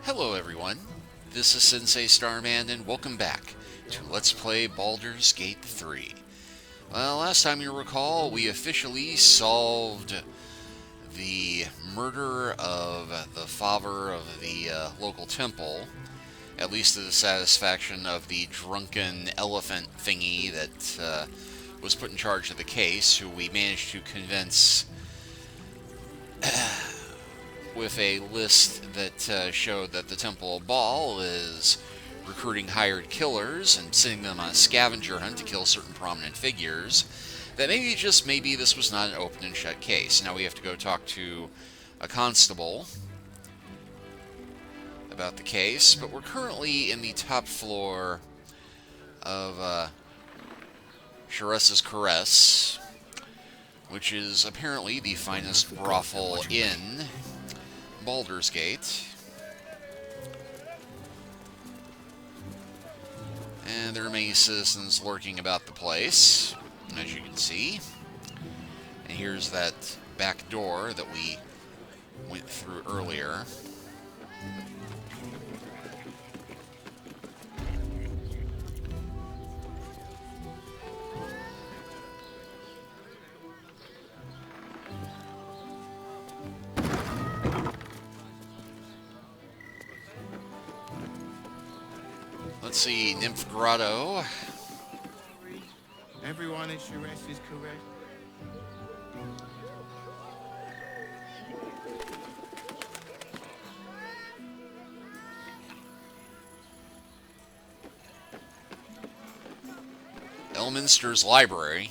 Hello everyone, this is Sensei Starman and welcome back to Let's Play Baldur's Gate 3. Well, last time you recall, we officially solved the murder of the father of the local temple, at least to the satisfaction of the drunken elephant thingy that was put in charge of the case, who we managed to convince with a list that showed that the Temple of Baal is recruiting hired killers and sending them on a scavenger hunt to kill certain prominent figures, that maybe, just maybe, this was not an open and shut case. Now we have to go talk to a constable about the case, but we're currently in the top floor of Sharessa's Caress, which is apparently the finest brothel in Baldur's Gate. And there are many citizens lurking about the place, as you can see. And here's that back door that we went through earlier. Let's see, Nymph Grotto. Everyone at Sharess is correct. Eleminster's library.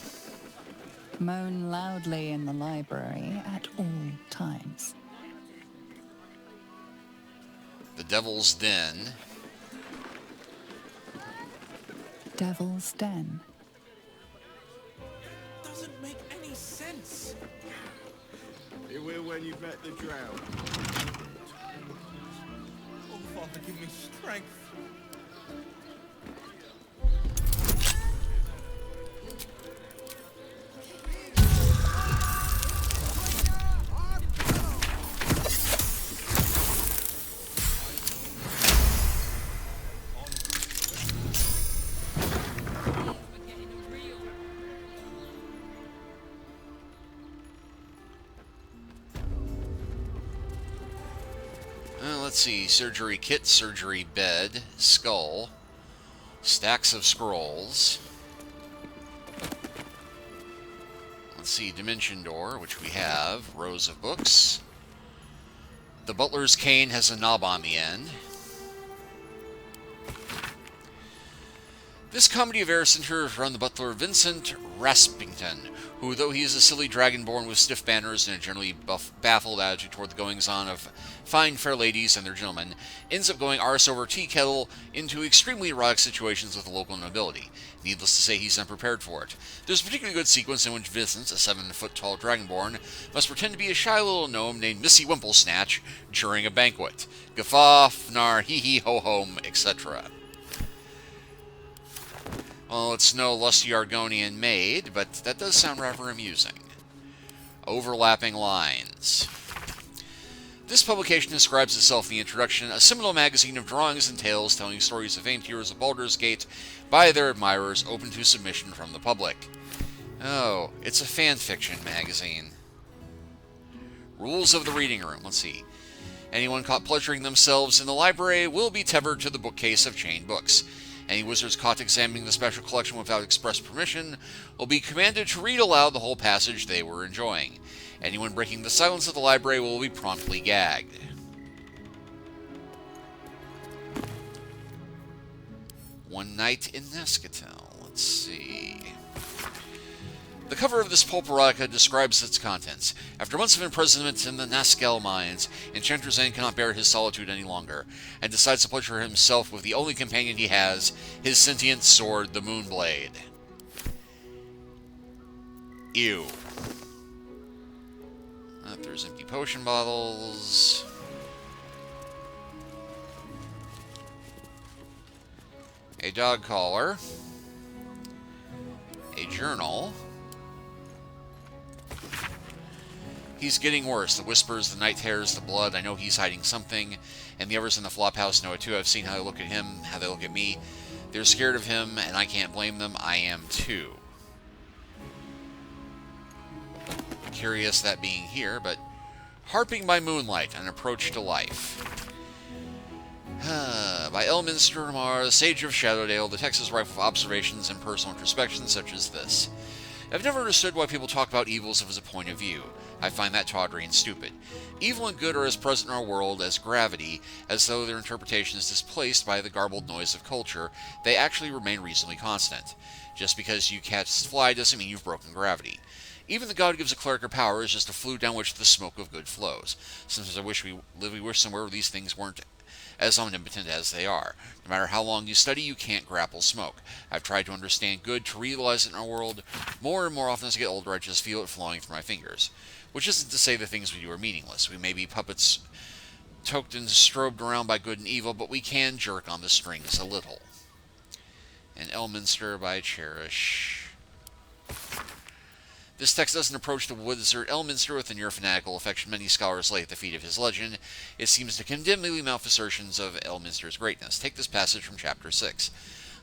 Moan loudly in the library at all times. The Devil's Den. Devil's Den. Doesn't make any sense. It will when you've met the drow. Oh, Father, give me strength. Let's see, surgery kit, surgery bed, skull, stacks of scrolls. Let's see, dimension door, which we have, rows of books. The butler's cane has a knob on the end. This comedy of error centers around the butler Vincent Raspington, who, though he is a silly dragonborn with stiff manners and a generally baffled attitude toward the goings-on of fine fair ladies and their gentlemen, ends up going arse over tea kettle into extremely erotic situations with the local nobility. Needless to say, he's unprepared for it. There's a particularly good sequence in which Vincent, a 7-foot-tall dragonborn, must pretend to be a shy little gnome named Missy Wimplesnatch during a banquet. Guffaw, fnar, hee-hee-ho-home, etc. Well, it's no lusty Argonian maid, but that does sound rather amusing. Overlapping lines. This publication describes itself in the introduction, a seminal magazine of drawings and tales telling stories of famed heroes of Baldur's Gate by their admirers, open to submission from the public. Oh, it's a fan fiction magazine. Rules of the reading room. Let's see. Anyone caught pleasuring themselves in the library will be tethered to the bookcase of chained books. Any wizards caught examining the special collection without express permission will be commanded to read aloud the whole passage they were enjoying. Anyone breaking the silence of the library will be promptly gagged. One night in Nescatel. Let's see. The cover of this pulp erotica describes its contents. After months of imprisonment in the Naskel mines, Enchanter Zane cannot bear his solitude any longer, and decides to pleasure himself with the only companion he has, his sentient sword, the Moonblade. Ew. There's empty potion bottles. A dog collar. A journal. He's getting worse. The whispers, the night terrors, the blood. I know he's hiding something. And the others in the flophouse know it too. I've seen how they look at him, how they look at me. They're scared of him, and I can't blame them. I am too. Curious that being here, but Harping by Moonlight, An Approach to Life. By Elminster Lamar, Sage of Shadowdale, the text is rife with observations and personal introspection such as this. I've never understood why people talk about evils as a point of view. I find that tawdry and stupid. Evil and good are as present in our world as gravity, as though their interpretation is displaced by the garbled noise of culture, they actually remain reasonably constant. Just because you catch a fly doesn't mean you've broken gravity. Even the god who gives a cleric her power is just a flue down which the smoke of good flows. Sometimes I wish we wish somewhere where these things weren't as omnipotent as they are. No matter how long you study, you can't grapple smoke. I've tried to understand good, to realize it in our world. More and more often as I get older, I just feel it flowing through my fingers. Which isn't to say the things we do are meaningless. We may be puppets toked and strobed around by good and evil, but we can jerk on the strings a little. And Elminster by Cherish. This text doesn't approach the wizard Elminster with the near fanatical affection many scholars lay at the feet of his legend. It seems to condemn the malversations of Elminster's greatness. Take this passage from chapter 6.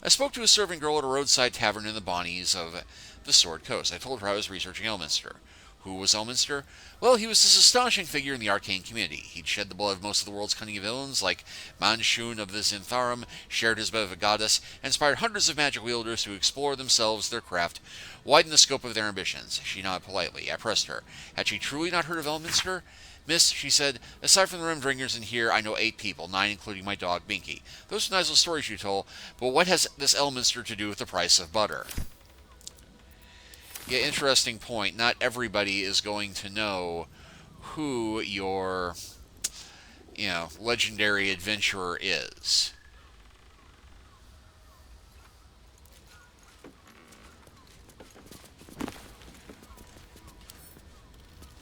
I spoke to a servant girl at a roadside tavern in the Bonnies of the Sword Coast. I told her I was researching Elminster. Who was Elminster? Well, he was this astonishing figure in the arcane community. He'd shed the blood of most of the world's cunning villains, like Manshun of the Zintharum, shared his bed of a goddess, and inspired hundreds of magic wielders to explore themselves, their craft, widen the scope of their ambitions. She nodded politely. I pressed her. Had she truly not heard of Elminster? Miss, she said, aside from the Rimdringers in here, I know 8 people, 9 including my dog, Binky. Those are nice little stories you told, but what has this Elminster to do with the price of butter? Yeah, interesting point. Not everybody is going to know who your, legendary adventurer is.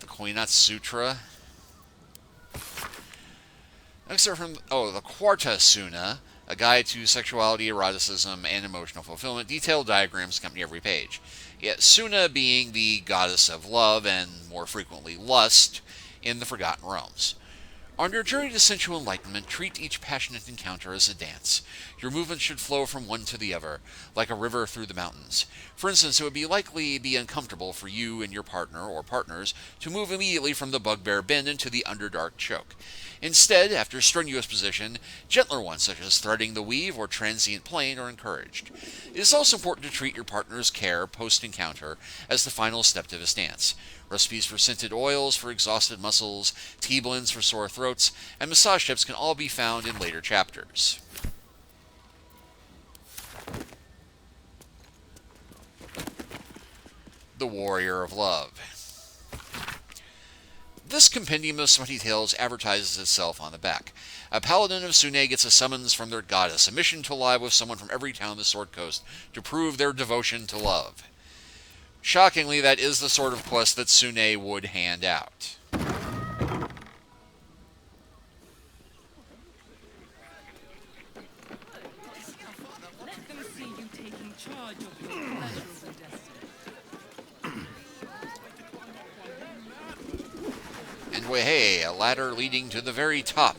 The Koinat Sutra. Next are from, the Quarta Suna, a guide to sexuality, eroticism, and emotional fulfillment. Detailed diagrams accompany every page. Yet Suna being the goddess of love, and more frequently lust, in the Forgotten Realms. On your journey to sensual enlightenment, treat each passionate encounter as a dance. Your movements should flow from one to the other, like a river through the mountains. For instance, it would likely be uncomfortable for you and your partner or partners to move immediately from the bugbear bend into the underdark choke. Instead, after strenuous position, gentler ones such as threading the weave or transient playing are encouraged. It is also important to treat your partner's care post-encounter as the final step to this dance. Recipes for scented oils for exhausted muscles, tea blends for sore throats, and massage tips can all be found in later chapters. The Warrior of Love. This compendium of smutty tales advertises itself on the back. A paladin of Sune gets a summons from their goddess, a mission to lie with someone from every town on the Sword Coast to prove their devotion to love. Shockingly, that is the sort of quest that Sune would hand out. Let them see you taking charge of your pleasures and destiny. And hey, a ladder leading to the very top.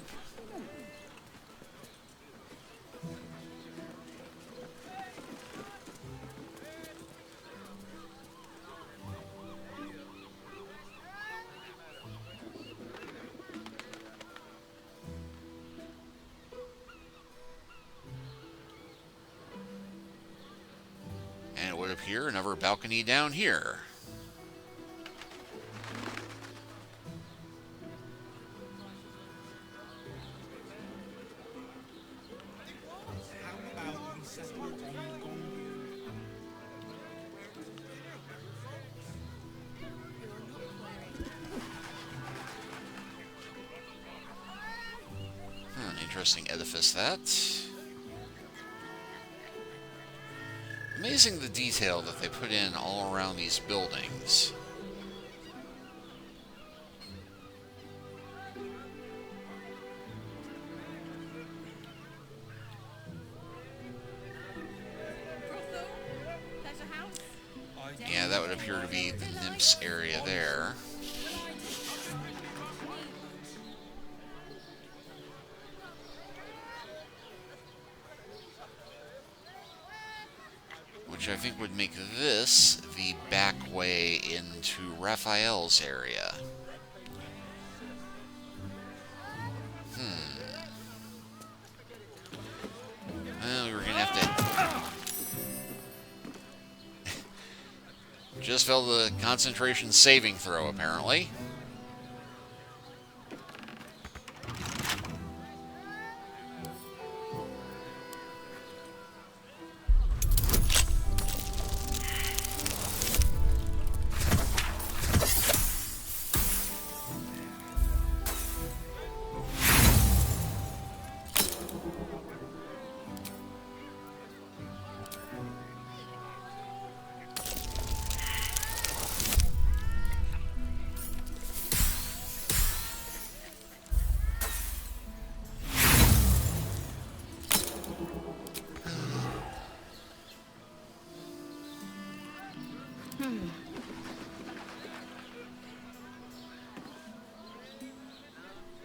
And it would appear another balcony down here. An interesting edifice, that. Amazing the detail that they put in all around these buildings. Yeah, that would appear to be the nymphs area there. which I think would make this the back way into Raphael's area. Well, we're gonna have to... Just failed the concentration saving throw, apparently.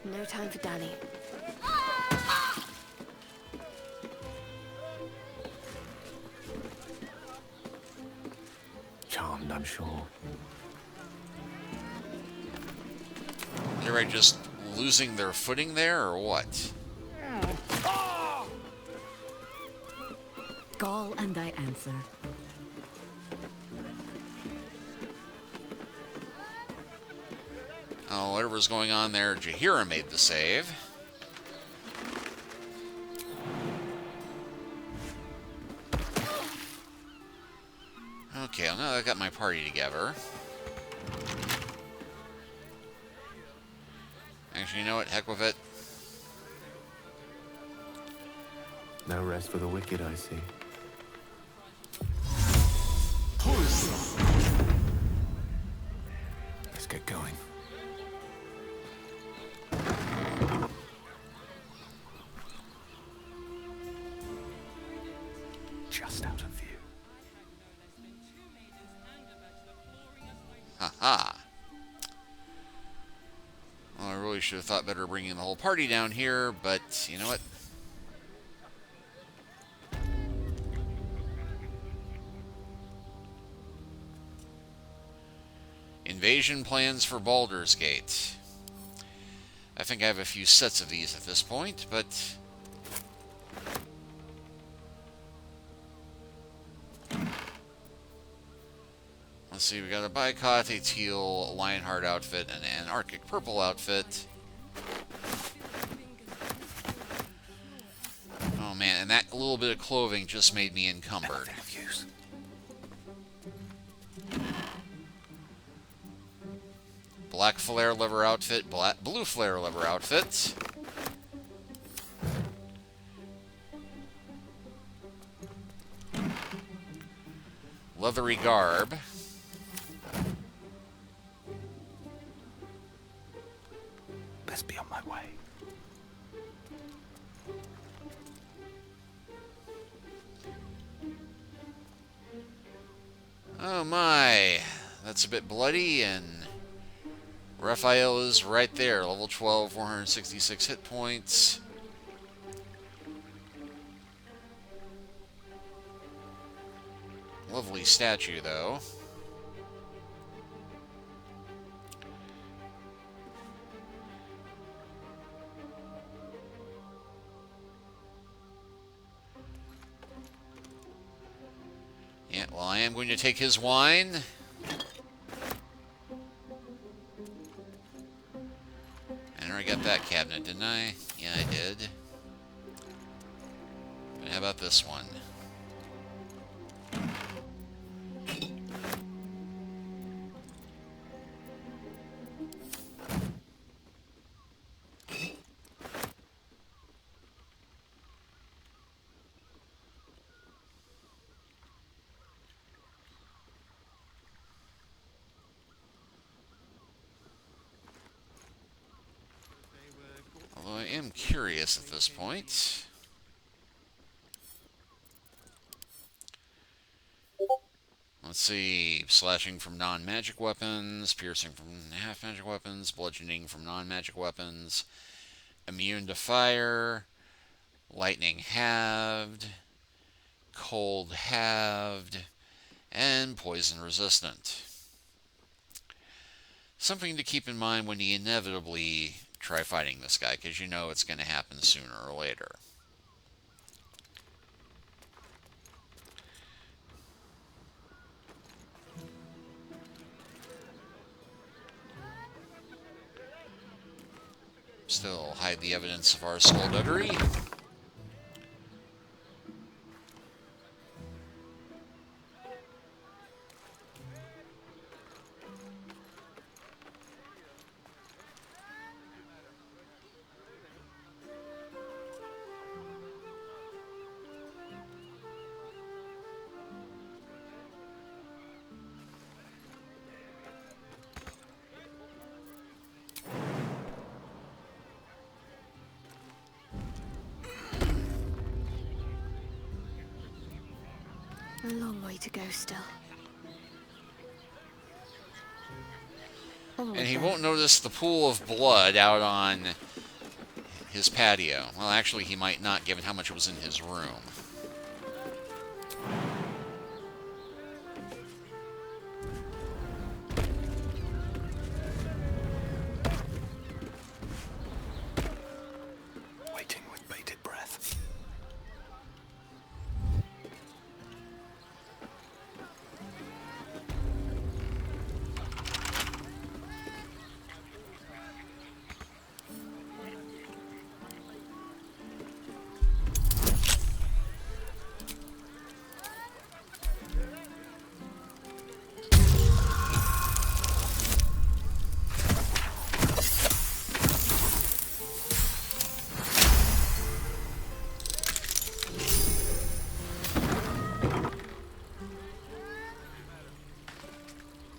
No time for Danny. Charmed, I'm sure. They're right, just losing their footing there, or what? Call and I answer. Oh, whatever's going on there, Jaheira made the save. Okay, well, now that I got my party together. Actually, you know what? Heck with it. No rest for the wicked, I see. Let's get going. Just out of view. Haha. Well, I really should have thought better of bringing the whole party down here, but you know what? Invasion plans for Baldur's Gate. I think I have a few sets of these at this point, but... Let's see, we got a Boycott, a teal Lionheart outfit, and an Arctic purple outfit. Oh man, and that little bit of clothing just made me encumbered. Black flare leather outfit, blue flare leather outfit. Leathery garb. Best be on my way. Oh my, that's a bit bloody, and Raphael is right there, level 12, 466 hit points. Lovely statue, though. Yeah, well, I am going to take his wine. And I already got that cabinet, didn't I? Yeah, I did. But how about this one? Although I am curious at this point. Let's see, slashing from non-magic weapons, piercing from half-magic weapons, bludgeoning from non-magic weapons, immune to fire, lightning halved, cold halved, and poison resistant. Something to keep in mind when you inevitably try fighting this guy, because you know it's going to happen sooner or later. Still hide the evidence of our skullduggery. A long way to go still. And he won't notice the pool of blood out on his patio. Well, actually, he might not, given how much was in his room. Waiting with bated breath.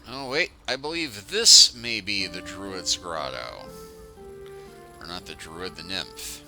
Oh, wait. I believe this may be the Druid's Grotto. Or not the Druid, the Nymph.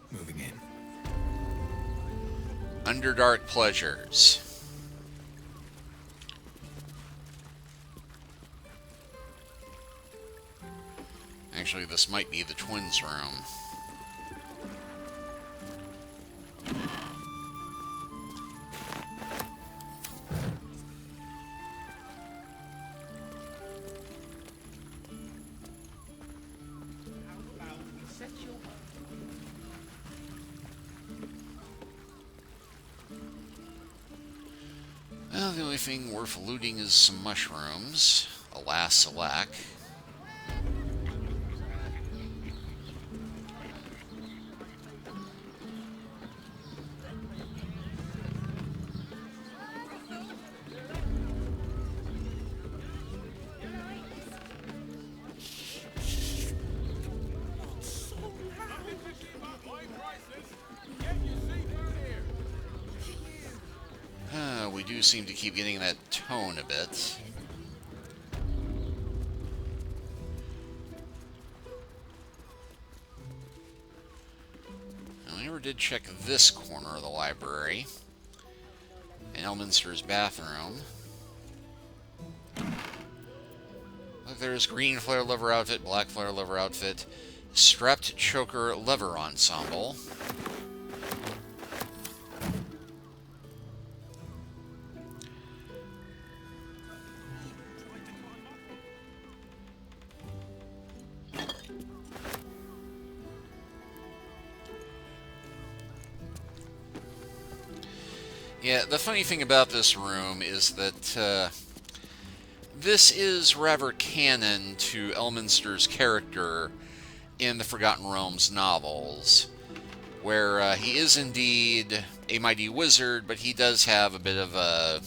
Moving in. Underdark Pleasures. Actually, this might be the twins' room. Well, the only thing worth looting is some mushrooms. Alas, alack. We do seem to keep getting that tone a bit. I never did check this corner of the library. In Elminster's bathroom. Look, there's green flare lever outfit, black flare lever outfit, strapped choker lever ensemble. Yeah, the funny thing about this room is that this is rather canon to Elminster's character in the Forgotten Realms novels, where he is indeed a mighty wizard, but he does have a bit of a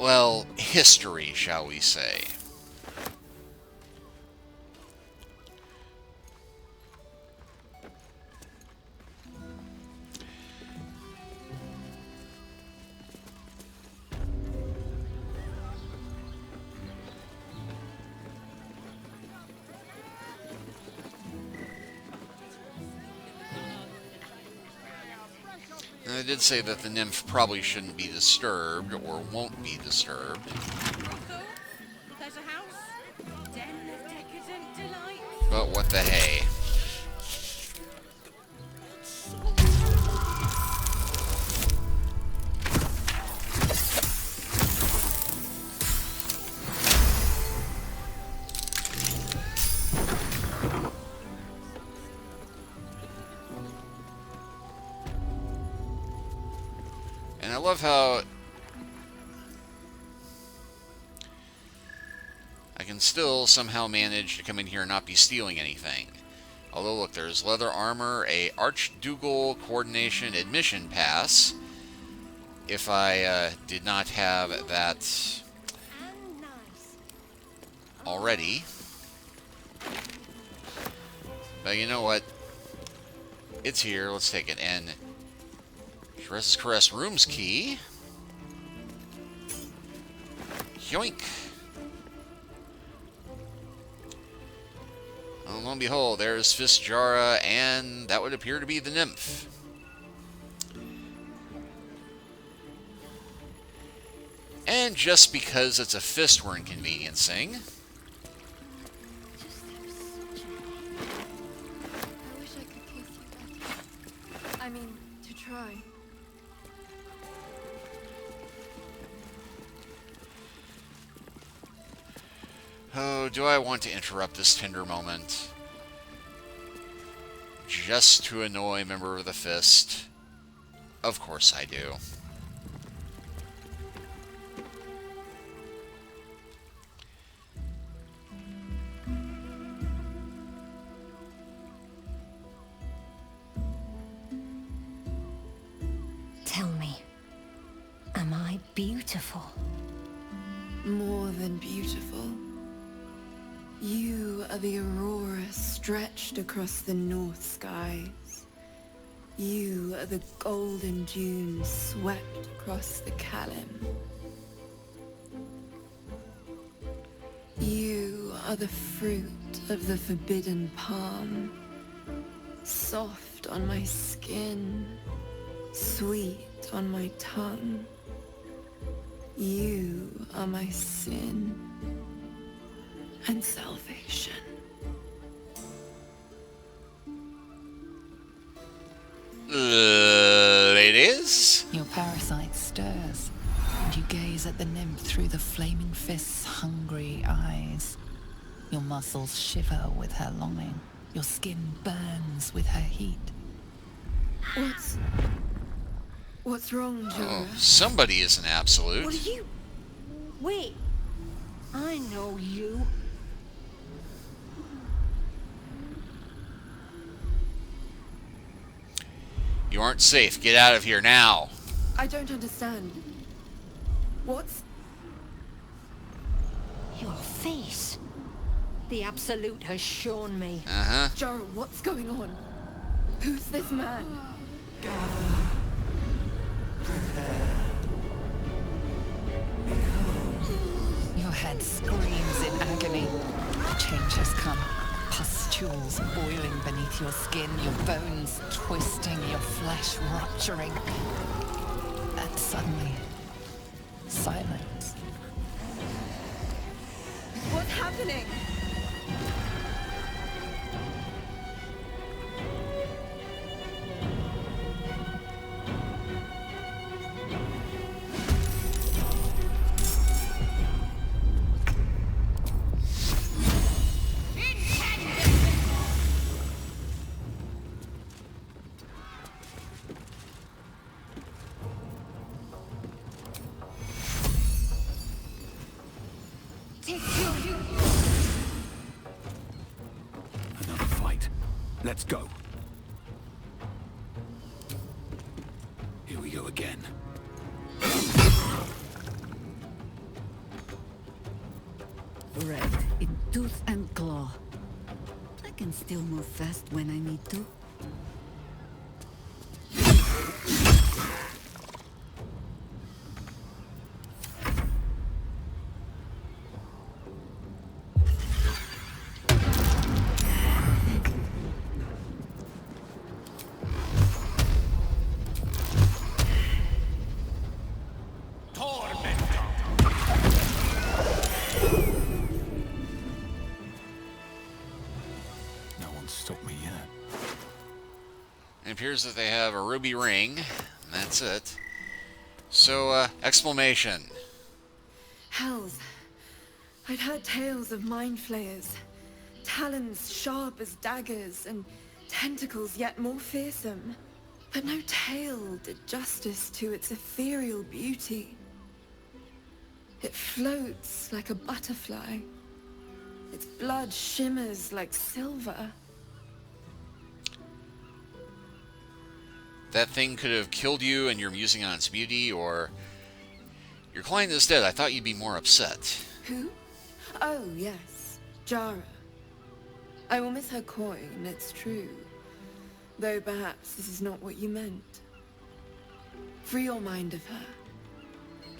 well, history, shall we say. And I did say that the nymph probably shouldn't be disturbed, or won't be disturbed. Brothel, pleasure house, den of decadent delight. But what the hey. And I love how I can still somehow manage to come in here and not be stealing anything. Although, look, there's leather armor, a Archdugal Coordination Admission Pass. If I did not have that already. But you know what? It's here. Let's take it. And Teresa's Caress Room's key. Yoink. Oh, lo and behold, there's Fistjara, and that would appear to be the nymph. And just because it's a fist we're inconveniencing. I wish I could kiss you better. I mean, to try. Oh, do I want to interrupt this tender moment? Just to annoy a member of the Fist? Of course I do. Tell me, am I beautiful? More than beautiful. You are the aurora stretched across the north skies. You are the golden dunes swept across the Kalim. You are the fruit of the forbidden palm, soft on my skin, sweet on my tongue. You are my sin and salvation. Ladies? Your parasite stirs, and you gaze at the nymph through the flaming fist's hungry eyes. Your muscles shiver with her longing. Your skin burns with her heat. What's wrong, Jorah? Oh, somebody is an absolute. What are you? Wait, I know you. You aren't safe. Get out of here now. I don't understand. What's... Your face. The Absolute has shown me. Uh-huh. Jorah, what's going on? Who's this man? Your head screams in agony. The change has come. Pustules boiling beneath your skin, your bones twisting, your flesh rupturing. And suddenly, silence. What's happening? Another fight. Let's go. Here we go again. red in tooth and claw. I can still move fast when I need to. It appears that they have a ruby ring, and that's it. So, exclamation. Hells. I'd heard tales of mindflayers. Talons sharp as daggers, and tentacles yet more fearsome. But no tale did justice to its ethereal beauty. It floats like a butterfly. Its blood shimmers like silver. That thing could have killed you and you're musing on its beauty, or your client is dead. I thought you'd be more upset. Who? Oh, yes. Jara. I will miss her coin, it's true. Though perhaps this is not what you meant. Free your mind of her.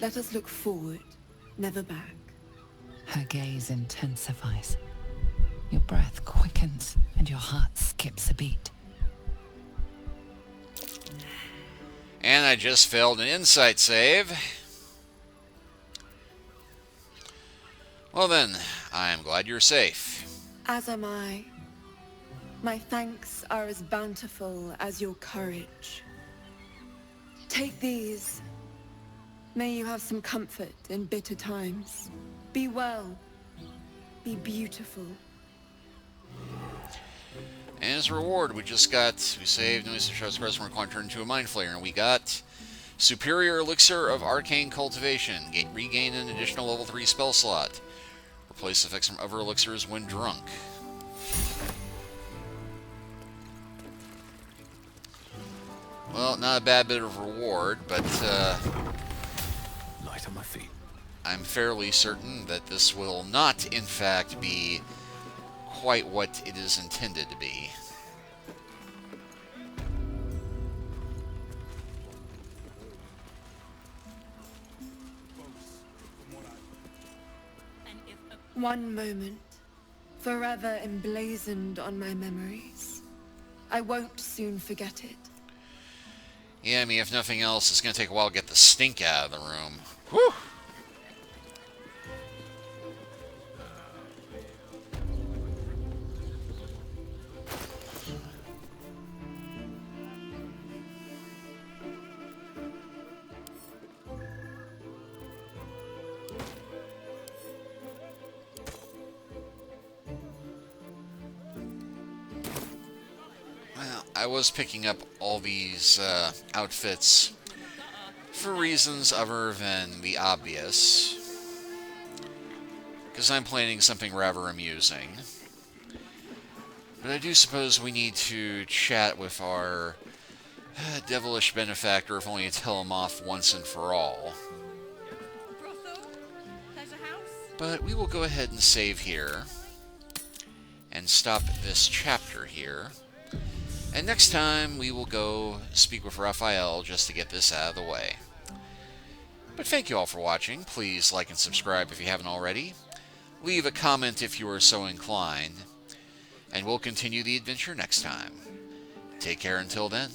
Let us look forward, never back. Her gaze intensifies. Your breath quickens and your heart skips a beat. And I just failed an insight save. Well then, I'm glad you're safe. As am I. My thanks are as bountiful as your courage. Take these. May you have some comfort in bitter times. Be well. Be beautiful. And as a reward, we saved Noise and Shouts Press from a turned into a mindflayer, and we got Superior Elixir of Arcane Cultivation. Regain an additional level 3 spell slot. Replace effects from other elixirs when drunk. Well, not a bad bit of reward, but Light on my feet. I'm fairly certain that this will not, in fact, be quite what it is intended to be. One moment, forever emblazoned on my memories. I won't soon forget it. Yeah, I mean, if nothing else, it's going to take a while to get the stink out of the room. Whew! I was picking up all these outfits for reasons other than the obvious, because I'm planning something rather amusing. But I do suppose we need to chat with our devilish benefactor, if only to tell him off once and for all. Brothel? Pleasure house? But we will go ahead and save here, and stop this chapter here. And next time, we will go speak with Raphael just to get this out of the way. But thank you all for watching. Please like and subscribe if you haven't already. Leave a comment if you are so inclined. And we'll continue the adventure next time. Take care until then.